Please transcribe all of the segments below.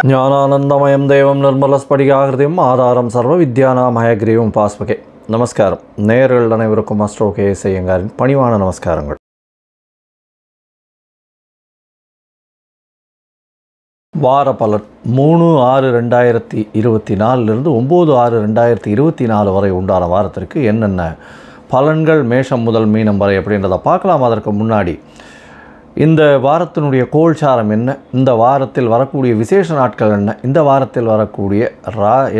ஞானானந்தமயம் தேவம் நிர்மலஸ்படிகாகிருதியும் ஆதாரம் சர்வ வித்யானாம் ஹயக்ரீவம் பாஸ்பகே. நமஸ்காரம். நேயர்கள் அனைவருக்கும் அஸ்ட்ரோ கே.எஸ். ஐயங்காரின் பணிவான நமஸ்காரங்கள். வார பலன் 3/6/2024 9/6/2024 வரை உண்டான வாரத்திற்கு என்னென்ன பலன்கள் மேஷம் முதல் மீனம் வரை அப்படின்றத பார்க்கலாம். அதற்கு முன்னாடி இந்த வாரத்தினுடைய கோல்சாரம் என்ன, இந்த வாரத்தில் வரக்கூடிய விசேஷ நாட்கள் என்ன, இந்த வாரத்தில் வரக்கூடிய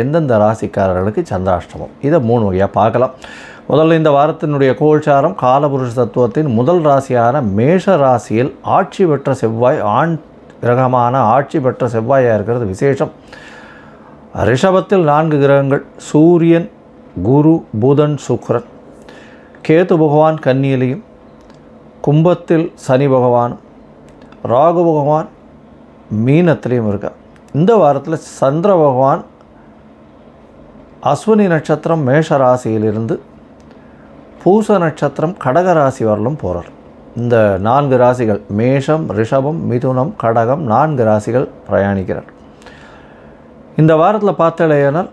எந்தெந்த ராசிக்காரர்களுக்கு சந்திராஷ்டமம், இதை 3 வகையாக பார்க்கலாம். முதல்ல இந்த வாரத்தினுடைய கோல்சாரம் காலபுருஷ தத்துவத்தின் முதல் ராசியான மேஷ ராசியில் ஆட்சி பெற்ற செவ்வாய், ஆண் கிரகமான ஆட்சி பெற்ற செவ்வாயாக இருக்கிறது விசேஷம். ரிஷபத்தில் 4 கிரகங்கள் சூரியன், குரு, புதன், சுக்கிரன். கேது பகவான் கன்னியிலையும், கும்பத்தில் சனி பகவானும், ராகு பகவான் மீனத்திலையும் இருக்கார். இந்த வாரத்தில் சந்திர பகவான் அஸ்வினி நட்சத்திரம் மேஷ ராசியிலிருந்து பூச நட்சத்திரம் கடக ராசி வரலும் போகிறார். இந்த 4 ராசிகள் மேஷம், ரிஷபம், மிதுனம், கடகம் 4 ராசிகள் பிரயாணிக்கிறார். இந்த வாரத்தில் பார்த்தாலேயானால்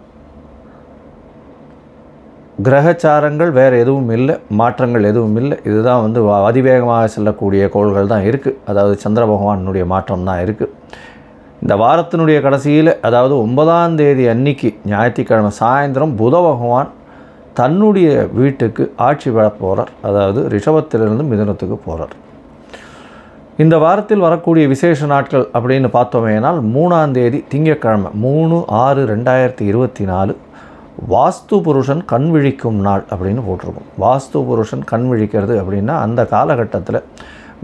கிரகச்சாரங்கள் வேறு எதுவும் இல்லை, மாற்றங்கள் எதுவும் இல்லை. இதுதான் அதிவேகமாக செல்லக்கூடிய கோள்கள் தான் இருக்குது. அதாவது சந்திர பகவானுடைய மாற்றம் தான் இருக்குது. இந்த வாரத்தினுடைய கடைசியில், அதாவது 9ஆம் தேதி அன்னைக்கு ஞாயிற்றுக்கிழமை சாயந்தரம் புத பகவான் தன்னுடைய வீட்டுக்கு ஆட்சி பெற போகிறார். அதாவது ரிஷபத்திலிருந்து மிதுனத்துக்கு போகிறார். இந்த வாரத்தில் வரக்கூடிய விசேஷ நாட்கள் அப்படின்னு பார்த்தோமேனால் 3ஆம் தேதி திங்கட்கிழமை 3/6/2024 வாஸ்து புருஷன் கண் விழிக்கும் நாள் அப்படின்னு போட்டிருக்கும். வாஸ்து புருஷன் கண் விழிக்கிறது அப்படின்னா அந்த காலகட்டத்தில்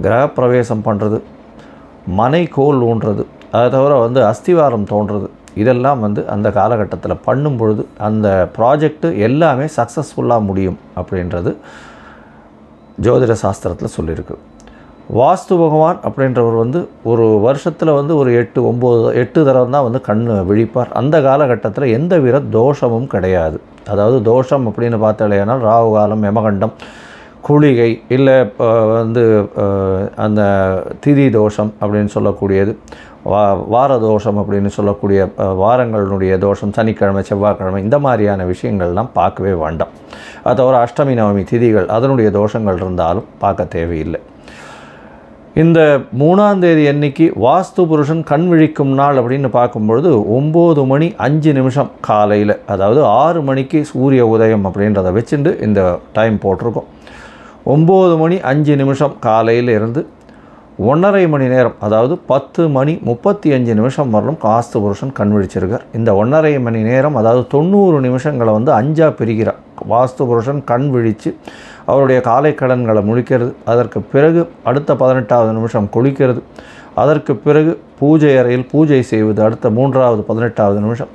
கிரகப்பிரவேசம் பண்ணுறது, மனை கோல் ஊன்றது, அதை தவிர அஸ்திவாரம் தோன்றது, இதெல்லாம் அந்த காலகட்டத்தில் பண்ணும் பொழுது அந்த ப்ராஜெக்டு எல்லாமே சக்ஸஸ்ஃபுல்லாக முடியும் அப்படின்றது ஜோதிட சாஸ்திரத்தில் சொல்லியிருக்கு. வாஸ்து பகவான் அப்படின்றவர் ஒரு வருஷத்தில் ஒரு 8 தடவை தான் கண் விழிப்பார். அந்த காலகட்டத்தில் எந்த வித தோஷமும் கிடையாது. அதாவது தோஷம் அப்படின்னு பார்த்தாலேனால் ராகு காலம், யமகண்டம், குளிகை, இல்லை அந்த திதி தோஷம் அப்படின்னு சொல்லக்கூடியது, வார தோஷம் அப்படின்னு சொல்லக்கூடிய வாரங்களுடைய தோஷம், சனிக்கிழமை, செவ்வாய்க்கிழமை, இந்த மாதிரியான விஷயங்கள்லாம் பார்க்கவே வேண்டாம். அது தவிர அஷ்டமி, நவமி திதிகள் அதனுடைய தோஷங்கள் இருந்தாலும் பார்க்க தேவையில்லை. இந்த 3ஆம் தேதி அன்னைக்கு வாஸ்து புருஷன் கண் விழிக்கும் நாள் அப்படின்னு பார்க்கும்பொழுது 9:05 காலையில், அதாவது 6 மணிக்கு சூரிய உதயம் அப்படின்றத வச்சுட்டு இந்த டைம் போட்டிருக்கோம். 9:05 காலையில் இருந்து 1.5 மணி நேரம், அதாவது 10:35 வரலும் வாஸ்து புருஷன் கண் விழிச்சிருக்கார். இந்த 1.5 மணி நேரம், அதாவது 90 நிமிஷங்களை 5ஆக பிரிக்கிறார். வாஸ்து புருஷன் கண் விழித்து அவருடைய காலை கடன்களை முடிக்கிறது. அதற்கு பிறகு அடுத்த 18வது நிமிஷம் குளிக்கிறது. அதற்கு பிறகு பூஜை அறையில் பூஜை செய்வது அடுத்த 3வது 18வது நிமிஷம்.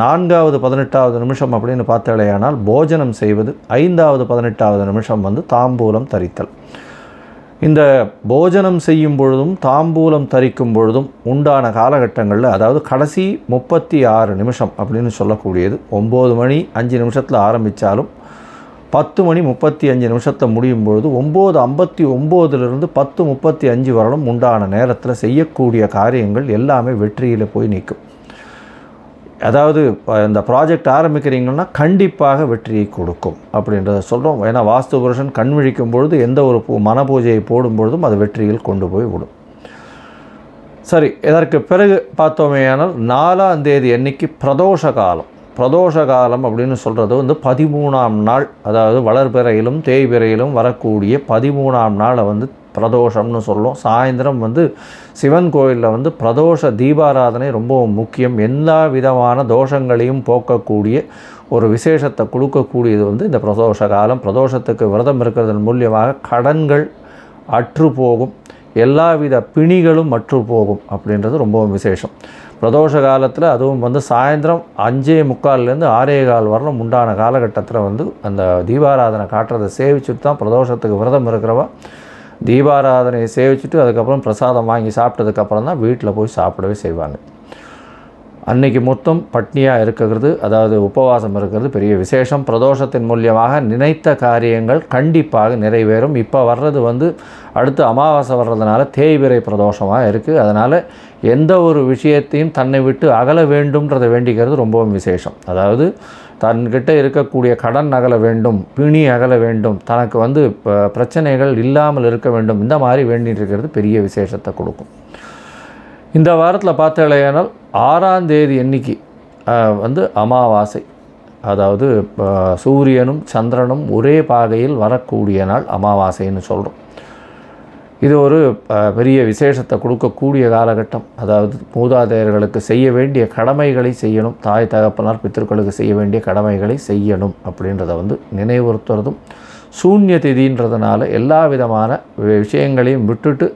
4வது 18வது நிமிஷம் அப்படின்னு பார்த்தாலேயானால் போஜனம் செய்வது. 5வது 18வது நிமிஷம் தாம்பூலம் தரித்தல். இந்த போஜனம் செய்யும் பொழுதும் தாம்பூலம் தரிக்கும் பொழுதும் உண்டான காலகட்டங்களில், அதாவது கடைசி 36 நிமிஷம் அப்படின்னு சொல்லக்கூடியது 9:05 ஆரம்பித்தாலும் 10:35 முடியும் பொழுது 9:59 10:35 வரலும் உண்டான நேரத்தில் செய்யக்கூடிய காரியங்கள் எல்லாமே வெற்றியில் போய் நிற்கும். அதாவது இந்த ப்ராஜெக்ட் ஆரம்பிக்கிறீங்கன்னா கண்டிப்பாக வெற்றியை கொடுக்கும் அப்படின்றத சொல்கிறோம். ஏன்னா வாஸ்து புருஷன் கண் விழிக்கும் பொழுது எந்த ஒரு மன பூஜையை போடும் பொழுதும் அது வெற்றியில் கொண்டு போய் விடும். சரி, இதற்கு பிறகு பார்த்தோமேயானால் 4ஆம் தேதி அன்னைக்கு பிரதோஷ காலம். பிரதோஷ காலம் அப்படின்னு சொல்கிறது 13ஆம் நாள், அதாவது வளர்பிறையிலும் தேய்பிறையிலும் வரக்கூடிய 13ஆம் நாளை பிரதோஷம்னு சொல்லும். சாயந்தரம் சிவன் கோயிலில் பிரதோஷ தீபாராதனை ரொம்ப முக்கியம். எல்லா விதமான தோஷங்களையும் போக்கக்கூடிய ஒரு விசேஷத்தை கொடுக்கக்கூடியது இந்த பிரதோஷ காலம். பிரதோஷத்துக்கு விரதம் இருக்கிறதன் மூலியமாக கடன்கள் அற்று போகும், எல்லாவித பிணிகளும் அற்று போகும் அப்படின்றது ரொம்பவும் விசேஷம். பிரதோஷ காலத்தில் அதுவும் சாயந்தரம் 5:45 6:15 வரலும் உண்டான காலகட்டத்தில் அந்த தீபாராதனை காட்டுறதை சேவிச்சுட்டு தான் பிரதோஷத்துக்கு விரதம் இருக்கிறவா தீபாராதனையை சேவிச்சுட்டு அதுக்கப்புறம் பிரசாதம் வாங்கி சாப்பிட்டதுக்கப்புறம் தான் வீட்டில் போய் சாப்பிடவே செய்வாங்க. அன்னைக்கு மொத்தம் பட்னியாக இருக்கிறது, அதாவது உபவாசம் இருக்கிறது பெரிய விசேஷம். பிரதோஷத்தின் மூலியமாக நினைத்த காரியங்கள் கண்டிப்பாக நிறைவேறும். இப்போ வர்றது அடுத்து அமாவாசை வர்றதுனால தேய்பிறை பிரதோஷமாக இருக்குது. அதனால் எந்த ஒரு விஷயத்தையும் தன்னை விட்டு அகல வேண்டும்ன்றதை வேண்டிக்கிறது ரொம்பவும் விசேஷம். அதாவது தன்கிட்ட இருக்கக்கூடிய கடன் அகல வேண்டும், பிணி அகல வேண்டும், தனக்கு பிரச்சனைகள் இல்லாமல் இருக்க வேண்டும், இந்த மாதிரி வேண்டிட்டு இருக்கிறது பெரிய விசேஷத்தை கொடுக்கும். இந்த வாரத்தில் பார்த்தீங்களேனால் 6ஆம் தேதி அன்னைக்கு அமாவாசை, அதாவது சூரியனும் சந்திரனும் ஒரே பாகையில் வரக்கூடிய நாள் அமாவாசைன்னு சொல்கிறோம். இது ஒரு பெரிய விசேஷத்தை கொடுக்கக்கூடிய காலகட்டம். அதாவது மூதாதையர்களுக்கு செய்ய வேண்டிய கடமைகளை செய்யணும், தாய் தகப்பனார் பித்திருக்களுக்கு செய்ய வேண்டிய கடமைகளை செய்யணும் அப்படின்றத நினைவுறுத்துறதும், சூன்ய திதின்றதுனால எல்லா விதமான விஷயங்களையும் விட்டுட்டு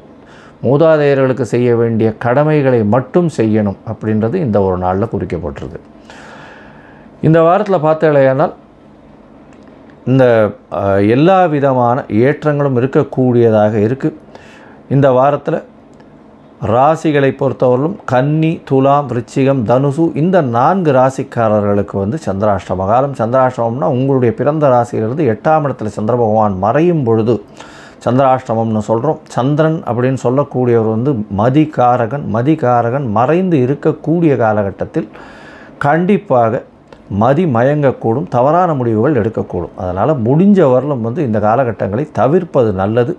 மூதாதையர்களுக்கு செய்ய வேண்டிய கடமைகளை மட்டும் செய்யணும் அப்படின்றது இந்த ஒரு நாளில் குறிக்கப்பட்டிருக்கு. இந்த வாரத்தில் பார்த்தீங்களேனால் இந்த எல்லா விதமான ஏற்றங்களும் இருக்கக்கூடியதாக இருக்குது. இந்த வாரத்தில் ராசிகளை பொறுத்தவரையிலும் கன்னி, துலாம், விருச்சிகம், தனுசு இந்த 4 ராசிக்காரர்களுக்கு சந்திராஷ்டம காலம். சந்திராஷ்டமம்னா உங்களுடைய பிறந்த ராசியிலிருந்து 8ஆம் இடத்துல சந்திர பகவான் மறையும் பொழுது சந்திராஷ்டமம்னு சொல்கிறோம். சந்திரன் அப்படின்னு சொல்லக்கூடியவர் மதிகாரகன் மறைந்து இருக்கக்கூடிய காலகட்டத்தில் கண்டிப்பாக மதி மயங்கக்கூடும், தவறான முடிவுகள் எடுக்கக்கூடும். அதனால் முடிஞ்ச வரலும் இந்த காலகட்டங்களை தவிர்ப்பது நல்லது.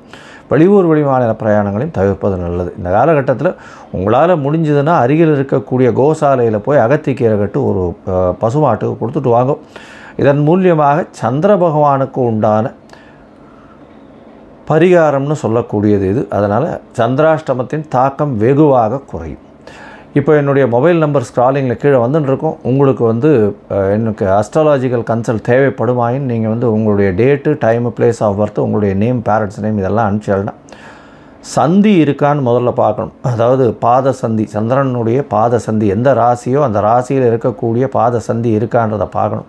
வெளியூர் வெளிமாநில பிரயாணங்களையும் தவிர்ப்பது நல்லது. இந்த காலகட்டத்தில் உங்களால் முடிஞ்சதுன்னா அருகில் இருக்கக்கூடிய கோசாலையில் போய் அகத்திக்கீரை கட்டு ஒரு பசுமாட்டுக்கு கொடுத்துட்டு வாங்க. இதன் மூலியமாக சந்திர பகவானுக்கு உண்டான பரிகாரம்னு சொல்லக்கூடியது இது. அதனால் சந்திராஷ்டமத்தின் தாக்கம் வெகுவாக குறையும். இப்போ என்னுடைய மொபைல் நம்பர் ஸ்க்ராலிங்கில் கீழே வந்துட்டுருக்கோம். உங்களுக்கு எனக்கு அஸ்ட்ராலாஜிக்கல் கன்சல்ட் தேவைப்படுமாயின் நீங்கள் உங்களுடைய date, time, place of birth, உங்களுடைய நேம், பேரண்ட்ஸ் நேம் இதெல்லாம் அனுப்பிச்சிடனா சந்தி இருக்கான்னு முதல்ல பார்க்கணும். அதாவது பாத சந்தி, சந்திரனுடைய பாத சந்தி எந்த ராசியோ அந்த ராசியில் இருக்கக்கூடிய பாத சந்தி இருக்கான்றதை பார்க்கணும்.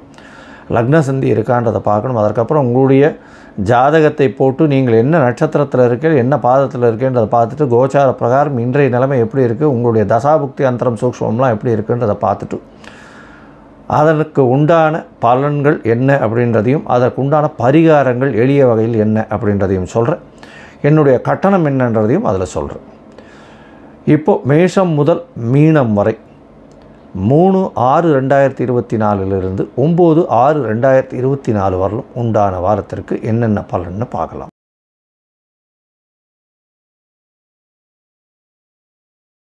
லக்ன சந்தி இருக்கான்றதை பார்க்கணும். அதற்கப்புறம் உங்களுடைய ஜாதகத்தை போட்டு நீங்கள் என்ன நட்சத்திரத்தில் இருக்கீங்க, என்ன பாதத்தில் இருக்கேன்றதை பார்த்துட்டு கோச்சார பிரகாரம் இன்றைய நிலைமை எப்படி இருக்குது, உங்களுடைய தசாபுக்தி அந்தரம் சூக்ஷ்மம்லாம் எப்படி இருக்குன்றதை பார்த்துட்டு அதற்கு உண்டான பலன்கள் என்ன அப்படின்றதையும் அதற்கு உண்டான பரிகாரங்கள் எளிய வகையில் என்ன அப்படின்றதையும் சொல்கிறேன். என்னுடைய கட்டணம் என்னன்றதையும் அதில் சொல்கிறேன். இப்போது மேஷம் முதல் மீனம் வரை 3/6/2024 9/6/2024 வரலும் உண்டான வாரத்திற்கு என்னென்ன பலன்னு பார்க்கலாம்.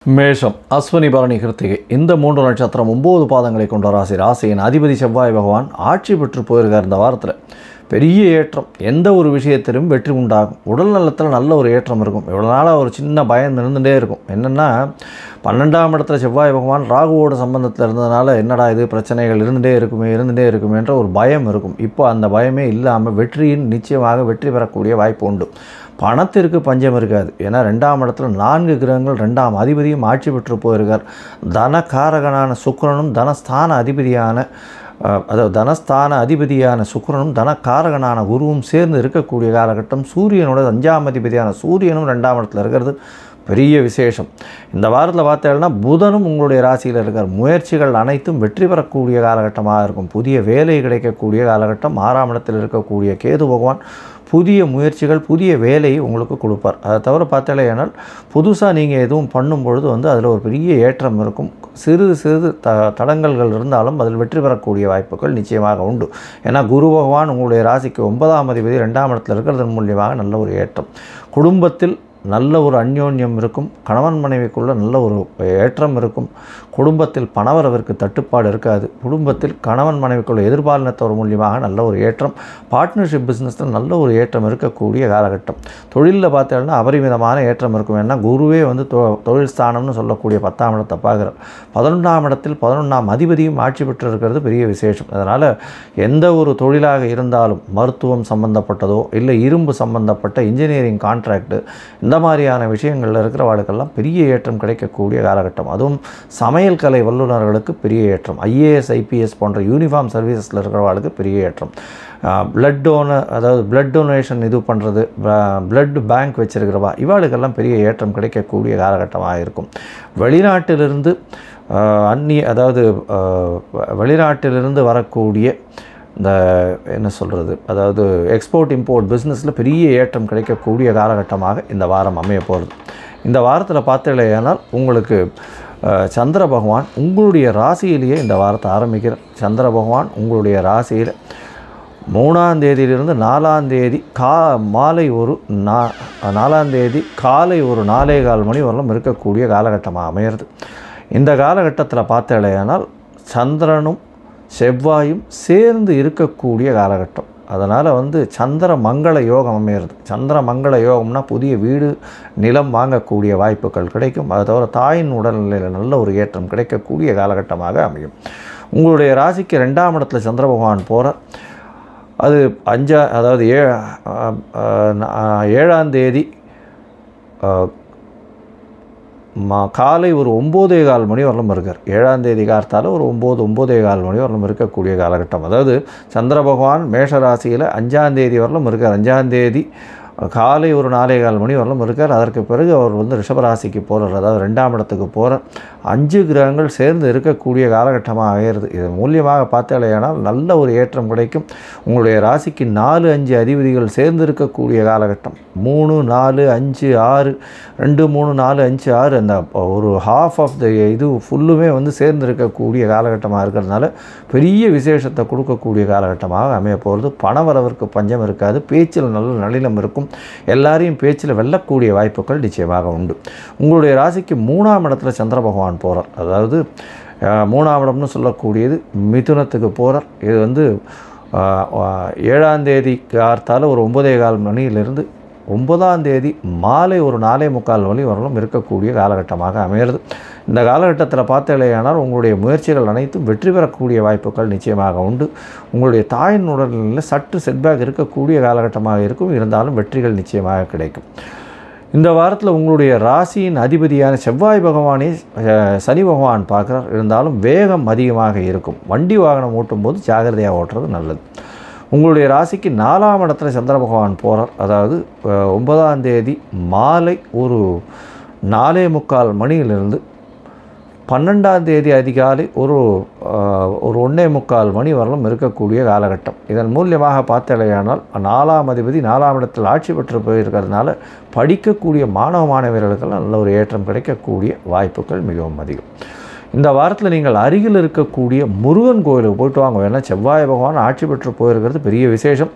மேஷம், அஸ்வினி, பரணி, கிருத்திகை இந்த 3 நட்சத்திரம் 9 பாதங்களை கொண்ட ராசி. ராசியின் அதிபதி செவ்வாய் பகவான் ஆட்சி பெற்று போயிருக்கார். இந்த வாரத்தில் பெரிய ஏற்றம், எந்த ஒரு விஷயத்திலும் வெற்றி உண்டாகும். உடல் நலத்தில் நல்ல ஒரு ஏற்றம் இருக்கும். இவ்வளோ நாளாக ஒரு சின்ன பயம் இருந்துகிட்டே இருக்கும். என்னென்னா 12ஆம் இடத்துல செவ்வாய் பகவான் ராகுவோட சம்பந்தத்தில் இருந்ததுனால என்னடா இது பிரச்சனைகள் இருந்துகிட்டே இருக்குமேன்ற ஒரு பயம் இருக்கும். இப்போ அந்த பயமே இல்லாமல் நிச்சயமாக வெற்றி பெறக்கூடிய வாய்ப்பு உண்டு. பணத்திற்கு பஞ்சம் இருக்காது. ஏன்னா 2ஆம் இடத்துல 4 கிரகங்கள் 2ஆம் அதிபதியும் ஆட்சி பெற்று போயிருக்கார். தனகாரகனான சுக்கிரனும் தனஸ்தான அதிபதியான சுக்கிரனும் தனக்காரகனான குருவும் சேர்ந்து இருக்கக்கூடிய காலகட்டம். சூரியனோட 5ஆம் அதிபதியான சூரியனும் 2ஆம் இடத்துல இருக்கிறது பெரிய விசேஷம். இந்த வாரத்தில் பார்த்தீங்கன்னா புதனும் உங்களுடைய ராசியில் இருக்கார். முயற்சிகள் அனைத்தும் வெற்றி பெறக்கூடிய காலகட்டமாக இருக்கும். புதிய வேலை கிடைக்கக்கூடிய காலகட்டம். 6ஆம் இடத்தில் இருக்கக்கூடிய கேது பகவான் புதிய முயற்சிகள், புதிய வேலையை உங்களுக்கு கொடுப்பார். அதை தவிர பார்த்தீங்கன்னா புதுசாக நீங்கள் எதுவும் பண்ணும்பொழுது அதில் ஒரு பெரிய ஏற்றம் இருக்கும். சிறிது தடங்கல்கள் இருந்தாலும் அதில் வெற்றி பெறக்கூடிய வாய்ப்புகள் நிச்சயமாக உண்டு. ஏன்னா குரு பகவான் உங்களுடைய ராசிக்கு 9ஆம் அதிபதி 2ஆம் இடத்தில் இருக்கிறதன் மூலியமாக நல்ல ஒரு ஏற்றம். குடும்பத்தில் நல்ல ஒரு அந்யோன்யம் இருக்கும். கணவன் மனைவிக்குள்ள நல்ல ஒரு ஏற்றம் இருக்கும். குடும்பத்தில் பணவரவிற்கு தட்டுப்பாடு இருக்காது. குடும்பத்தில் கணவன் மனைவிக்குள்ள எதிர்பாலினத்தவர் மூலியமாக நல்ல ஒரு ஏற்றம். பார்ட்னர்ஷிப் பிஸ்னஸில் நல்ல ஒரு ஏற்றம் இருக்கக்கூடிய காலகட்டம். தொழிலில் பார்த்தீங்கன்னா அபரிமிதமான ஏற்றம் இருக்கும். ஏன்னா குருவே தொழில் ஸ்தானம்னு சொல்லக்கூடிய 10ஆம் இடத்தை பார்க்குறார். 11ஆம் இடத்தில் 11ஆம் அதிபதியும் ஆட்சி பெற்று இருக்கிறது பெரிய விசேஷம். அதனால் எந்த ஒரு தொழிலாக இருந்தாலும் மருத்துவம் சம்பந்தப்பட்டதோ இல்லை இரும்பு சம்பந்தப்பட்ட இன்ஜினியரிங் கான்ட்ராக்டு இந்த மாதிரியான விஷயங்களில் இருக்கிறவாளுக்கெல்லாம் பெரிய ஏற்றம் கிடைக்கக்கூடிய காலகட்டம். அதுவும் சமையல் கலை வல்லுநர்களுக்கு பெரிய ஏற்றம். ஐஏஎஸ் ஐபிஎஸ் போன்ற யூனிஃபார்ம் சர்வீசஸில் இருக்கிறவாளுக்கு பெரிய ஏற்றம். பிளட் டொனேஷன் இது பண்ணுறது, பிளட் பேங்க் வச்சுருக்கிறவா இவாளுக்கெல்லாம் பெரிய ஏற்றம் கிடைக்கக்கூடிய காலகட்டமாக இருக்கும். வெளிநாட்டிலிருந்து அதாவது வெளிநாட்டிலிருந்து வரக்கூடிய இந்த என்ன சொல்கிறது, அதாவது எக்ஸ்போர்ட் இம்போர்ட் பிஸ்னஸில் பெரிய ஏற்றம் கிடைக்கக்கூடிய காலகட்டமாக இந்த வாரம் அமைய போகிறது. இந்த வாரத்தில் பார்த்தீங்களேனால் உங்களுக்கு சந்திர பகவான் உங்களுடைய ராசியிலேயே இந்த வாரத்தை ஆரம்பிக்கிறார். சந்திர பகவான் உங்களுடைய ராசியில் 3ஆம் தேதியிலிருந்து 4ஆம் தேதி மாலை ஒரு 4ஆம் தேதி காலை ஒரு 4:15 மணி வரலும் இருக்கக்கூடிய காலகட்டமாக அமையிறது. இந்த காலகட்டத்தில் பார்த்தீங்களேனால் சந்திரனும் செவ்வாயும் சேர்ந்து இருக்கக்கூடிய காலகட்டம். அதனால் சந்திர மங்கள யோகம் அமையிறது. சந்திர மங்கள யோகம்னா புதிய வீடு நிலம் வாங்கக்கூடிய வாய்ப்புகள் கிடைக்கும். அதை தவிர தாயின் உடல்நிலையில் நல்ல ஒரு ஏற்றம் கிடைக்கக்கூடிய காலகட்டமாக அமையும். உங்களுடைய ராசிக்கு 2ஆம் இடத்துல சந்திர பகவான் போகிறார். அது 7ஆம் தேதி காலை ஒரு 9:15 மணி வரலும் இருக்கார். 7ஆம் தேதி கார்த்தால ஒரு 9-9:15 மணி வரலும் இருக்கக்கூடிய காலகட்டம். அதாவது சந்திர பகவான் மேஷ ராசியில் 5ஆம் தேதி வரலும் இருக்கார். 5ஆம் தேதி காலை ஒரு 4:15 மணி வரலும் இருக்கார். அதற்கு பிறகு அவர் ரிஷபராசிக்கு போகிறார். அதாவது 2ஆம் இடத்துக்கு போகிறார். 5 கிரகங்கள் சேர்ந்து இருக்கக்கூடிய காலகட்டமாக ஆகிறது. இது மூலியமாக பார்த்தாலேயானால் நல்ல ஒரு ஏற்றம் கிடைக்கும். உங்களுடைய ராசிக்கு 4-5 அதிபதிகள் சேர்ந்து இருக்கக்கூடிய காலகட்டம். 3, 4, 5, 6 2, 3, 4, 5, 6 அந்த ஒரு ஹாஃப் ஆஃப் த இது ஃபுல்லுமே சேர்ந்து இருக்கக்கூடிய காலகட்டமாக இருக்கிறதுனால பெரிய விசேஷத்தை கொடுக்கக்கூடிய காலகட்டமாக அமைய போகிறது. பண வரவிற்கு பஞ்சம் இருக்காது. பேச்சில் நல்ல நளினம் இருக்கும். எல்லாரையும் பேச்சில் வெல்லக்கூடிய வாய்ப்புகள் நிச்சயமாக உண்டு. உங்களுடைய ராசிக்கு 3ஆம் இடத்துல சந்திர பகவான் போகிறார். அதாவது 3ஆம் இடம்னு சொல்லக்கூடியது மிதுனத்துக்கு போகிறார். இது 7ஆம் தேதி கார்த்தால ஒரு 9:15 மணியிலிருந்து 9ஆம் தேதி மாலை ஒரு 4:45 மணி வரலும் இருக்கக்கூடிய காலகட்டமாக அமைகிறது. இந்த காலகட்டத்தில் பார்த்தீங்களேயானால் உங்களுடைய முயற்சிகள் அனைத்தும் வெற்றி பெறக்கூடிய வாய்ப்புகள் நிச்சயமாக உண்டு. உங்களுடைய தாயின் உடல்நிலையில் சற்று செட்பேக் இருக்கக்கூடிய காலகட்டமாக இருக்கும். இருந்தாலும் வெற்றிகள் நிச்சயமாக கிடைக்கும். இந்த வாரத்தில் உங்களுடைய ராசியின் அதிபதியான செவ்வாய் பகவானே சனி பகவான் பார்க்குறார். இருந்தாலும் வேகம் அதிகமாக இருக்கும். வண்டி வாகனம் ஓட்டும்போது ஜாகிரதையாக ஓட்டுறது நல்லது. உங்களுடைய ராசிக்கு 4ஆம் இடத்துல சந்திர பகவான் போகிறார். அதாவது 9ஆம் தேதி மாலை ஒரு 4:45 மணியிலிருந்து 12ஆம் தேதி அதிகாலை ஒரு 1:45 மணி வரலும் இருக்கக்கூடிய காலகட்டம். இதன் மூலியமாக பார்த்தலையானால் 4ஆம் அதிபதி 4ஆம் இடத்தில் ஆட்சி பெற்று போயிருக்கிறதுனால படிக்கக்கூடிய மாணவர்களுக்கு நல்ல ஒரு ஏற்றம் கிடைக்கக்கூடிய வாய்ப்புகள் மிகவும் அதிகம். இந்த வாரத்தில் நீங்கள் அருகில் இருக்கக்கூடிய முருகன் கோயிலுக்கு போய்ட்டு வாங்க. ஏன்னா செவ்வாய் பகவான் ஆட்சி பெற்று போயிருக்கிறது பெரிய விசேஷம்.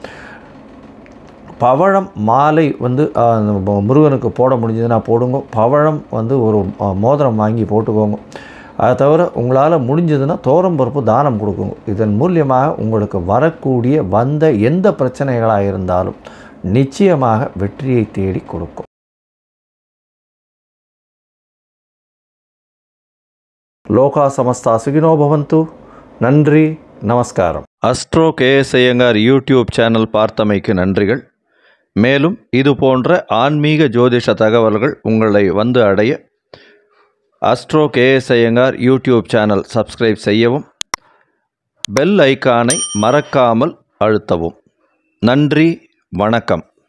பவழம் மாலை முருகனுக்கு போட முடிஞ்சதுன்னா போடுங்க. பவழம் ஒரு மோதிரம் வாங்கி போட்டுக்கோங்க. அதை தவிர உங்களால் முடிஞ்சதுன்னா தோரம்பருப்பு தானம் கொடுக்குங்க. இதன் மூலியமாக உங்களுக்கு வரக்கூடிய எந்த பிரச்சனைகளாக இருந்தாலும் நிச்சயமாக வெற்றியை தேடி கொடுக்கும். லோகா சமஸ்தா சுகினோ பவந்து. நன்றி, நமஸ்காரம். Astro KS Iyengar YouTube channel பார்த்தமைக்கு நன்றிகள். மேலும் இது போன்ற ஆன்மீக ஜோதிஷ தகவல்கள் உங்களை அடைய astro KS Iyengar YouTube channel subscribe செய்யவும், பெல் ஐக்கானை மறக்காமல் அழுத்தவும். நன்றி, வணக்கம்.